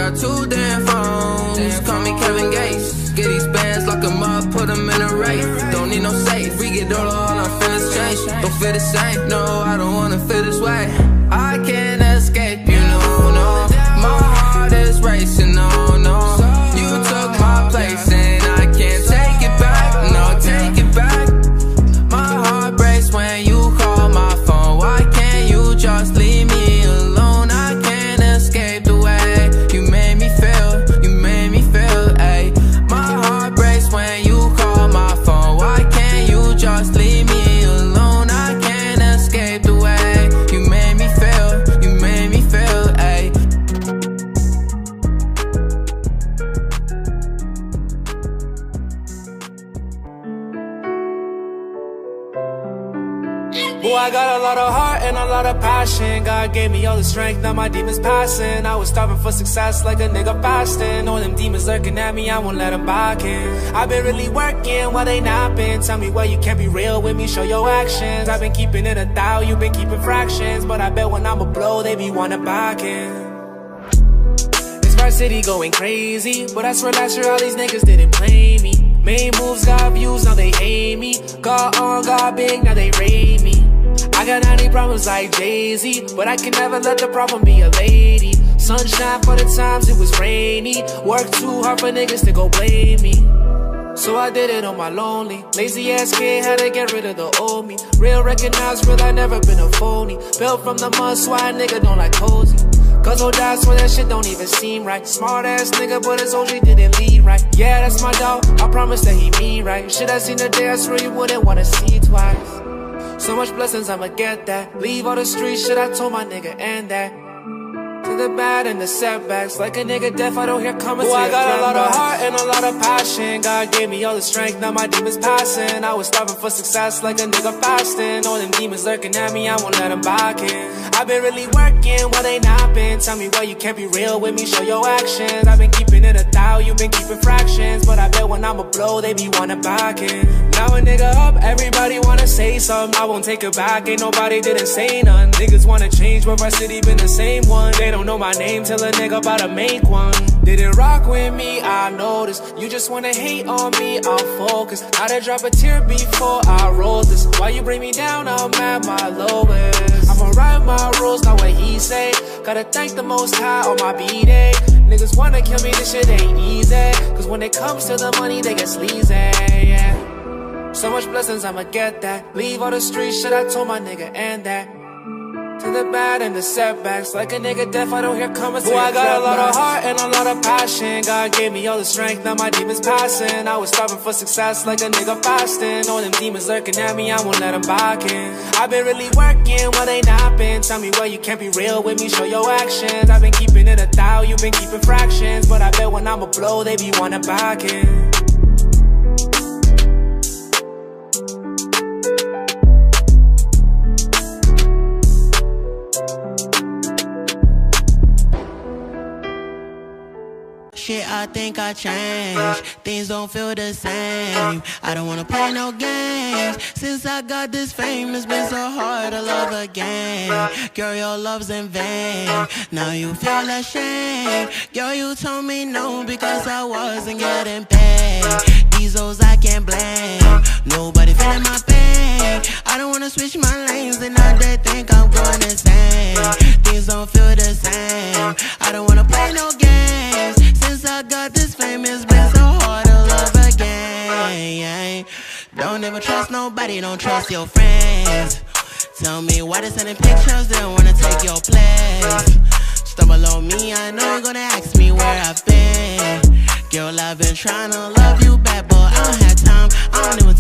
got 2 damn phones. Call me Kevin Gates. Get these bands, lock them up, put them in a race. Don't need no safe, we get all I'm finna change. Don't feel the same, no, I don't wanna feel this way. I can't escape, you know, no. My heart is racing, no, no. You took my place and I can't take it back, no, take it back. My heart breaks when you call my phone. Why can't you just leave me alone? I can't escape the way you made me feel, ayy. My heart breaks when you call my phone. Why can't you just leave me alone? I can't escape the way you made me feel, ayy. Boy, I got a lot of heart and a lot of passion. God gave me all the strength, now my demons passing. I was starving for success like a nigga fasting. All them demons lurking at me, I won't let them back in. I've been really working while they napping. Tell me why you can't be real with me, show your actions. I've been keeping it 1,000, you've been keeping fractions. But I bet when I'm a blow, they be wanna back in. This city going crazy, but I swear last year all these niggas didn't play me. Made moves, got views, now they hate me. Got on, got big, now they rate me. I got 90 problems like Jay-Z, but I can never let the problem be a lady. Sunshine for the times it was rainy. Work too hard for niggas to go blame me. So I did it on my lonely. Lazy ass kid, had to get rid of the old me. Real recognize real, I never been a phony. Built from the mud, so I nigga don't like cozy. Cause old dad swear that shit don't even seem right. Smart ass nigga, but his OG didn't lead right. Yeah, that's my dog, I promise that he mean right. Shit I seen the day, I swear you wouldn't wanna see twice. So much blessings, I'ma get that. Leave all the street shit, I told my nigga, and that. To the bad and the setbacks, like a nigga deaf, I don't hear coming. Boy, I got a lot of heart and a lot of passion. God gave me all the strength, now my demons passing. I was starving for success like a nigga fasting. All them demons lurking at me, I won't let them back in. I've been really working while they napping. Tell me why you can't be real with me, show your actions. I've been keeping it 1,000, you've been keeping fractions. But I bet when I'm a blow, they be wanna back in. Now a nigga up, everybody wanna say something. I won't take it back, ain't nobody didn't say none. Niggas wanna change, but our city been the same one. They don't know my name till a nigga about to make one. Didn't rock with me, I noticed. You just wanna hate on me, I'm focused. I done drop a tear before I wrote this. Why you bring me down, I'm at my lowest. I'ma write my rules, not what he say. Gotta thank the most high on my B-day. Niggas wanna kill me, this shit ain't easy. Cause when it comes to the money, they get sleazy, yeah. So much blessings, I'ma get that. Leave all the street shit, I told my nigga, and that. To the bad and the setbacks, like a nigga deaf, I don't hear coming. Boy, I got a lot of heart and a lot of passion. God gave me all the strength, now my demons passing. I was starving for success like a nigga fasting. All them demons lurking at me, I won't let them back in. I've been really working while they napping. Tell me why you can't be real with me, show your actions. I've been keeping it 1,000, you've been keeping fractions. But I bet when I'm a blow, they be wanna back in. Shit, I think I changed. Things don't feel the same. I don't wanna play no games. Since I got this fame, it's been so hard to love again. Girl, your love's in vain. Now you feel ashamed. Girl, you told me no because I wasn't getting paid. These hoes I can't blame. Nobody feeling my pain. I don't wanna switch my lanes and now they think I'm going insane. Things don't feel the same. I don't wanna play no games. Since I got this fame, it's been so hard to love again. Don't ever trust nobody, don't trust your friends. Tell me why they sending pictures, they don't wanna take your place. Stumble on me, I know you're gonna ask me where I've been. Girl, I've been trying to love you back, but I don't have time, I don't even